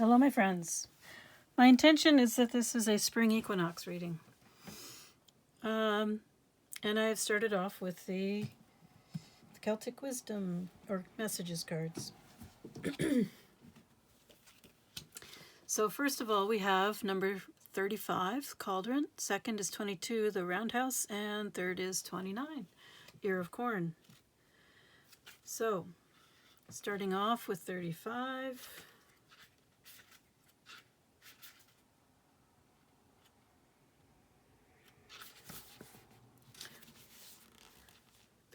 Hello, my friends. My intention is that this is a spring equinox reading. And I've started off with the Celtic Wisdom or Messages cards. So first of all, we have number 35, Cauldron. Second is 22, the Roundhouse. And third is 29, Ear of Corn. So, starting off with 35.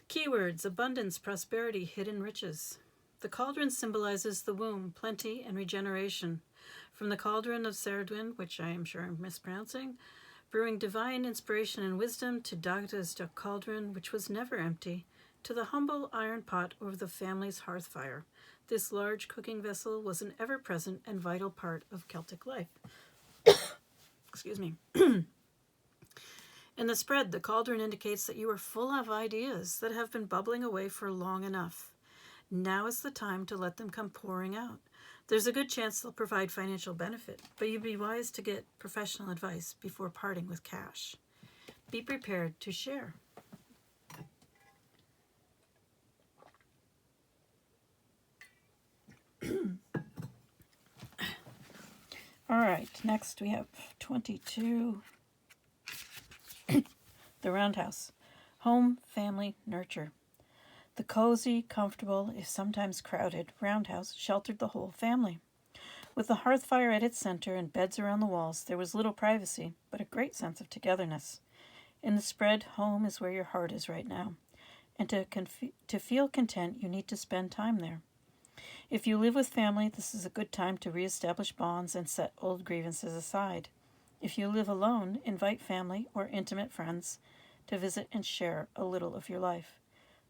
Keywords: abundance, prosperity, hidden riches. The cauldron symbolizes the womb, plenty, and regeneration. From the cauldron of Serdwin, which I am sure I'm mispronouncing, brewing divine inspiration and wisdom, to Dagda's cauldron, which was never empty, to the humble iron pot over the family's hearth fire. This large cooking vessel was an ever-present and vital part of Celtic life. Excuse me. In the spread, the cauldron indicates that you are full of ideas that have been bubbling away for long enough. Now is the time to let them come pouring out. There's a good chance they'll provide financial benefit, but you'd be wise to get professional advice before parting with cash. Be prepared to share. All right, next we have 22. The Roundhouse. Home, family, nurture. The cozy, comfortable, if sometimes crowded, roundhouse sheltered the whole family. With the hearth fire at its center and beds around the walls, there was little privacy, but a great sense of togetherness. In the spread, home is where your heart is right now. And to feel content, you need to spend time there. If you live with family, this is a good time to reestablish bonds and set old grievances aside. If you live alone, invite family or intimate friends to visit and share a little of your life.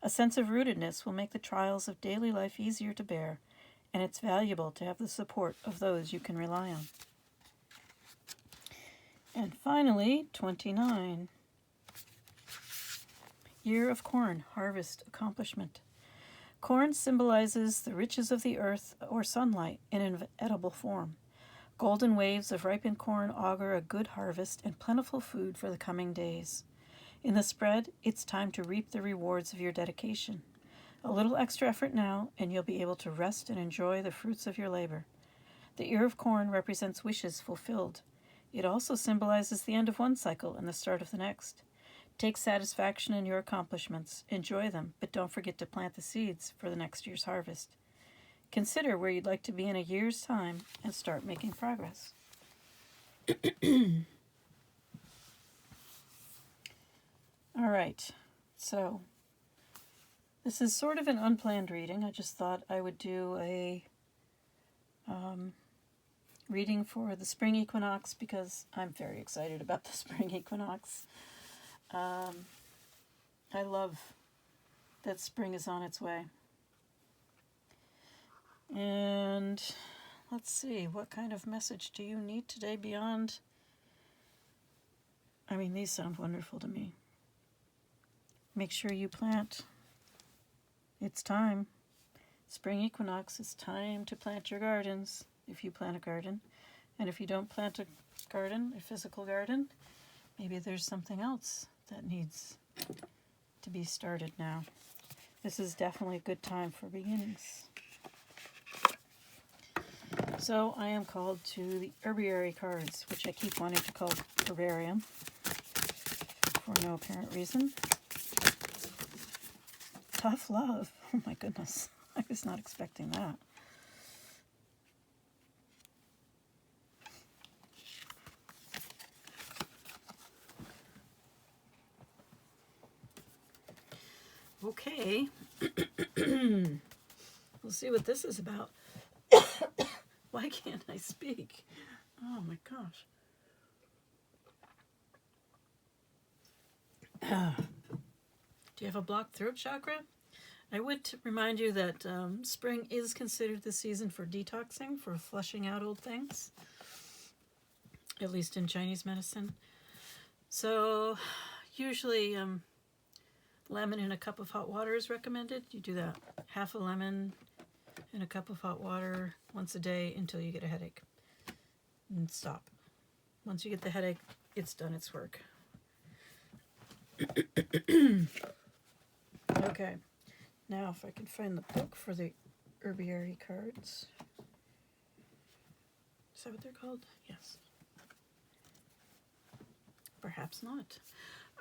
A sense of rootedness will make the trials of daily life easier to bear, and it's valuable to have the support of those you can rely on. And finally, 29. Year of Corn, harvest, accomplishment. Corn symbolizes the riches of the earth or sunlight in an edible form. Golden waves of ripened corn augur a good harvest and plentiful food for the coming days. In the spread, it's time to reap the rewards of your dedication. A little extra effort now, and you'll be able to rest and enjoy the fruits of your labor. The ear of corn represents wishes fulfilled. It also symbolizes the end of one cycle and the start of the next. Take satisfaction in your accomplishments, enjoy them, but don't forget to plant the seeds for the next year's harvest. Consider where you'd like to be in a year's time and start making progress. All right, so this is sort of an unplanned reading. I just thought I would do a reading for the spring equinox because I'm very excited about the spring equinox. I love that spring is on its way. And let's see, what kind of message do you need today beyond? I mean, these sound wonderful to me. Make sure you plant. It's time. Spring equinox, it's time to plant your gardens, if you plant a garden. And if you don't plant a garden, a physical garden, maybe there's something else that needs to be started now. This is definitely a good time for beginnings. So I am called to the herbiary cards, which I keep wanting to call herbarium for no apparent reason. Tough love. Oh my goodness. I was not expecting that. Okay. We'll see what this is about. Why can't I speak? Oh my gosh. Do you have a blocked throat chakra? I would remind you that spring is considered the season for detoxing, for flushing out old things, at least in Chinese medicine. So usually lemon in a cup of hot water is recommended. You do that, half a lemon in a cup of hot water once a day until you get a headache. and stop. Once you get the headache, it's done its work. Okay, now if I can find the book for the herbiary cards. Is that what they're called? Yes. Perhaps not.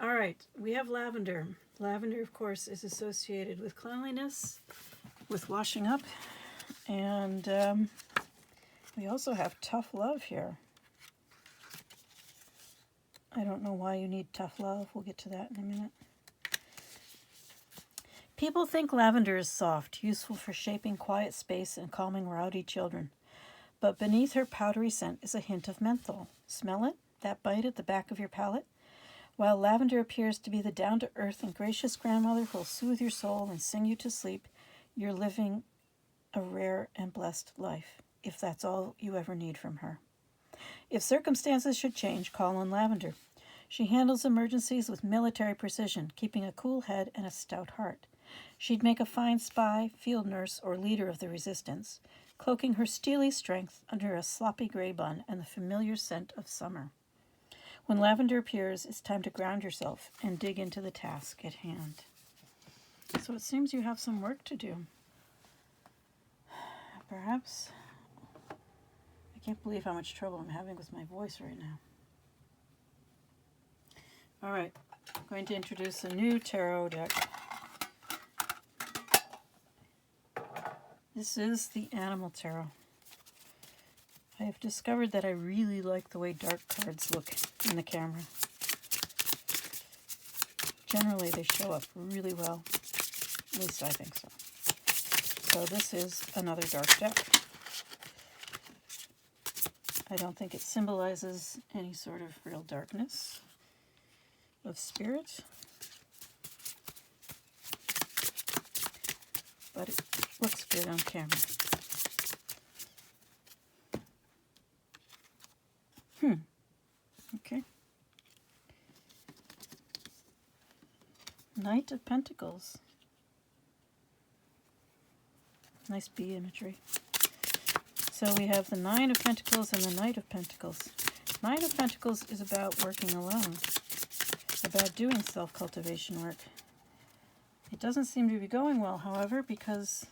All right, we have lavender. Lavender, of course, is associated with cleanliness, with washing up, and we also have tough love here. I don't know why you need tough love. We'll get to that in a minute. People think lavender is soft, useful for shaping quiet space and calming rowdy children. But beneath her powdery scent is a hint of menthol. Smell it? That bite at the back of your palate? While lavender appears to be the down-to-earth and gracious grandmother who'll soothe your soul and sing you to sleep, you're living a rare and blessed life, if that's all you ever need from her. If circumstances should change, call on lavender. She handles emergencies with military precision, keeping a cool head and a stout heart. She'd make a fine spy, field nurse, or leader of the resistance, cloaking her steely strength under a sloppy gray bun and the familiar scent of summer. When lavender appears, it's time to ground yourself and dig into the task at hand. So it seems you have some work to do. Perhaps. I can't believe how much trouble I'm having with my voice right now. All right, I'm going to introduce a new tarot deck. This is the Animal Tarot. I have discovered that I really like the way dark cards look in the camera. Generally, they show up really well. At least I think so. So this is another dark deck. I don't think it symbolizes any sort of real darkness of spirit, but it looks good on camera. Okay. Knight of Pentacles. Nice bee imagery. So we have the Nine of Pentacles and the Knight of Pentacles. Nine of Pentacles is about working alone, about doing self-cultivation work. It doesn't seem to be going well, however, because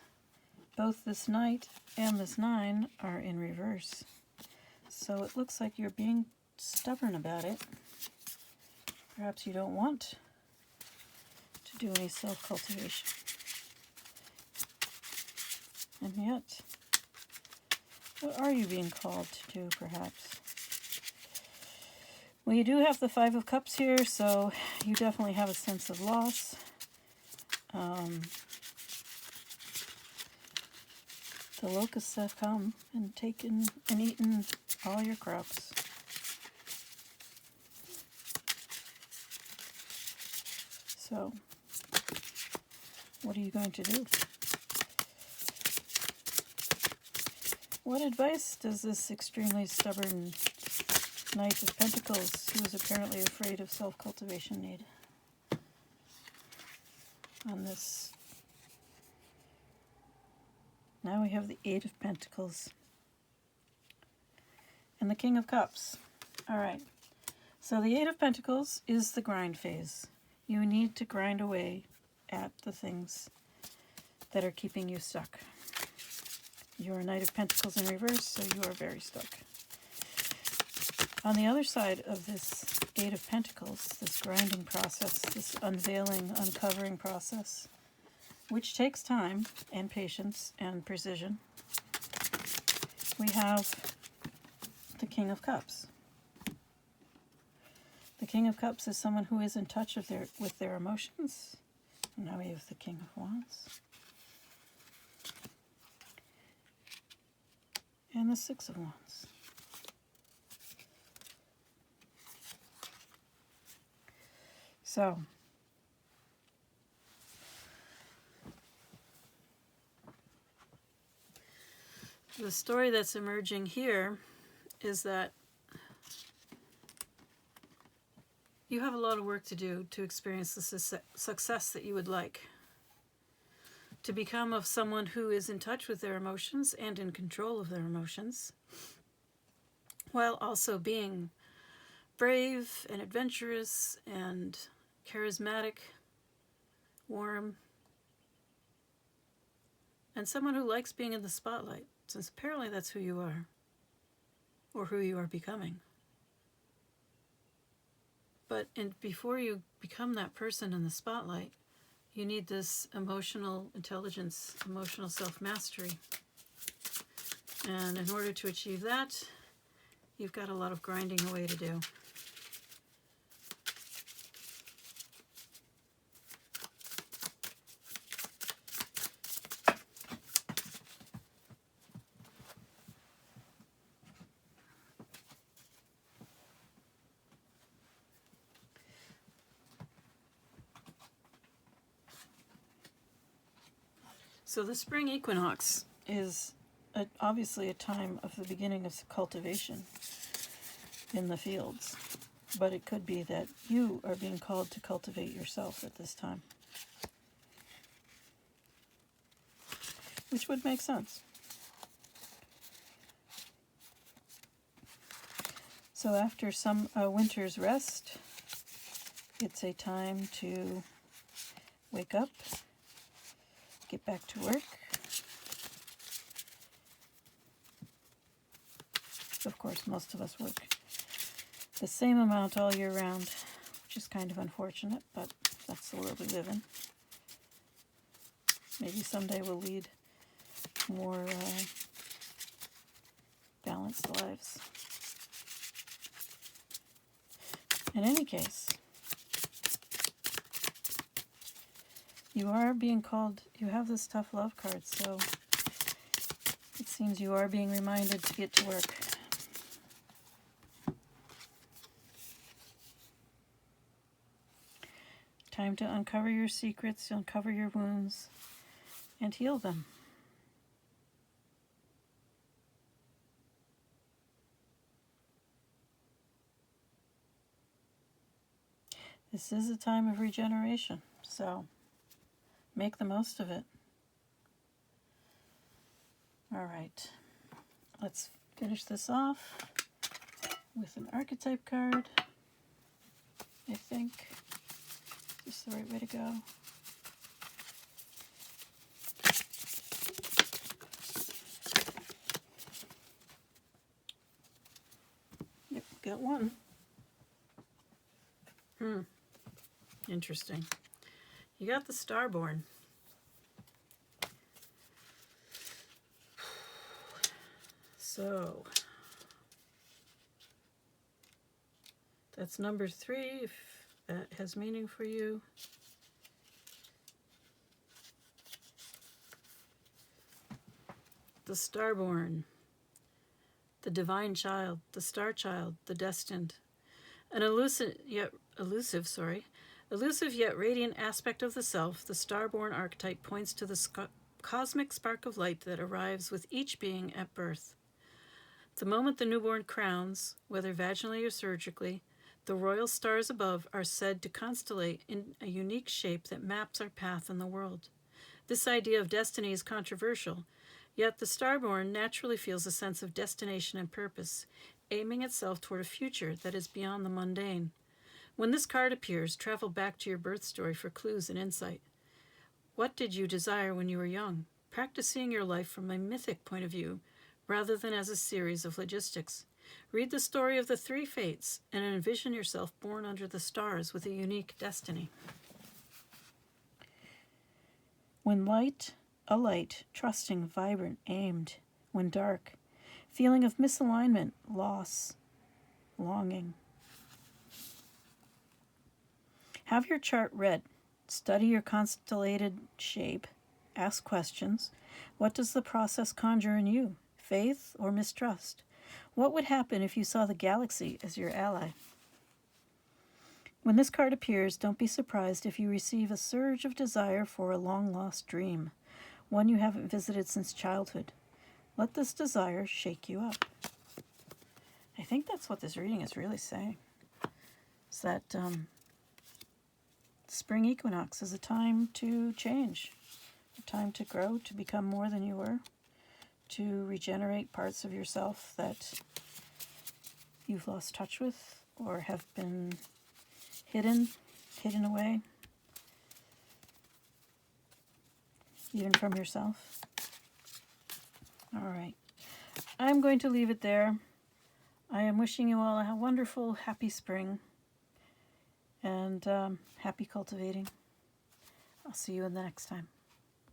both this Knight and this Nine are in reverse. So it looks like you're being stubborn about it. Perhaps you don't want to do any self-cultivation. And yet, what are you being called to do, perhaps? Well, you do have the Five of Cups here, so you definitely have a sense of loss. The locusts have come and taken and eaten all your crops. So, what are you going to do? What advice does this extremely stubborn Knight of Pentacles, who is apparently afraid of self-cultivation, need on this? Now we have the Eight of Pentacles and the King of Cups. All right, so the Eight of Pentacles is the grind phase. You need to grind away at the things that are keeping you stuck. You're a Knight of Pentacles in reverse, so you are very stuck. On the other side of this Eight of Pentacles, this grinding process, this unveiling, uncovering process, which takes time and patience and precision, we have the King of Cups. The King of Cups is someone who is in touch with their emotions. And now we have the King of Wands. And the Six of Wands. So, the story that's emerging here is that you have a lot of work to do to experience the success that you would like. To become of someone who is in touch with their emotions and in control of their emotions, while also being brave and adventurous and charismatic, warm, and someone who likes being in the spotlight, since apparently that's who you are, or who you are becoming. But before you become that person in the spotlight, you need this emotional intelligence, emotional self-mastery. And in order to achieve that, you've got a lot of grinding away to do. So the spring equinox is obviously a time of the beginning of cultivation in the fields, but it could be that you are being called to cultivate yourself at this time, which would make sense. So after some winter's rest, it's a time to wake up, get back to work. Of course, most of us work the same amount all year round, which is kind of unfortunate, but that's the world we live in. Maybe someday we'll lead more balanced lives. In any case, you are being called, you have this tough love card, so it seems you are being reminded to get to work. Time to uncover your secrets, uncover your wounds, and heal them. This is a time of regeneration, so make the most of it. All right, let's finish this off with an archetype card. I think this is the right way to go. Yep, got one. Interesting. You got the Starborn. So that's number 3, if that has meaning for you. The Starborn, the divine child, the star child, the destined. An elusive yet radiant aspect of the self, the Starborn archetype points to the cosmic spark of light that arrives with each being at birth. The moment the newborn crowns, whether vaginally or surgically, the royal stars above are said to constellate in a unique shape that maps our path in the world. This idea of destiny is controversial, yet the Starborn naturally feels a sense of destination and purpose, aiming itself toward a future that is beyond the mundane. When this card appears, travel back to your birth story for clues and insight. What did you desire when you were young? Practice seeing your life from a mythic point of view, rather than as a series of logistics. Read the story of the 3 fates and envision yourself born under the stars with a unique destiny. When light, a light, trusting, vibrant, aimed. When dark, feeling of misalignment, loss, longing. Have your chart read. Study your constellated shape. Ask questions. What does the process conjure in you? Faith or mistrust? What would happen if you saw the galaxy as your ally? When this card appears, don't be surprised if you receive a surge of desire for a long-lost dream, one you haven't visited since childhood. Let this desire shake you up. I think that's what this reading is really saying. Is that spring equinox is a time to change, a time to grow, to become more than you were, to regenerate parts of yourself that you've lost touch with or have been hidden away, even from yourself. All right. I'm going to leave it there. I am wishing you all a wonderful, happy spring and happy cultivating. I'll see you in the next time.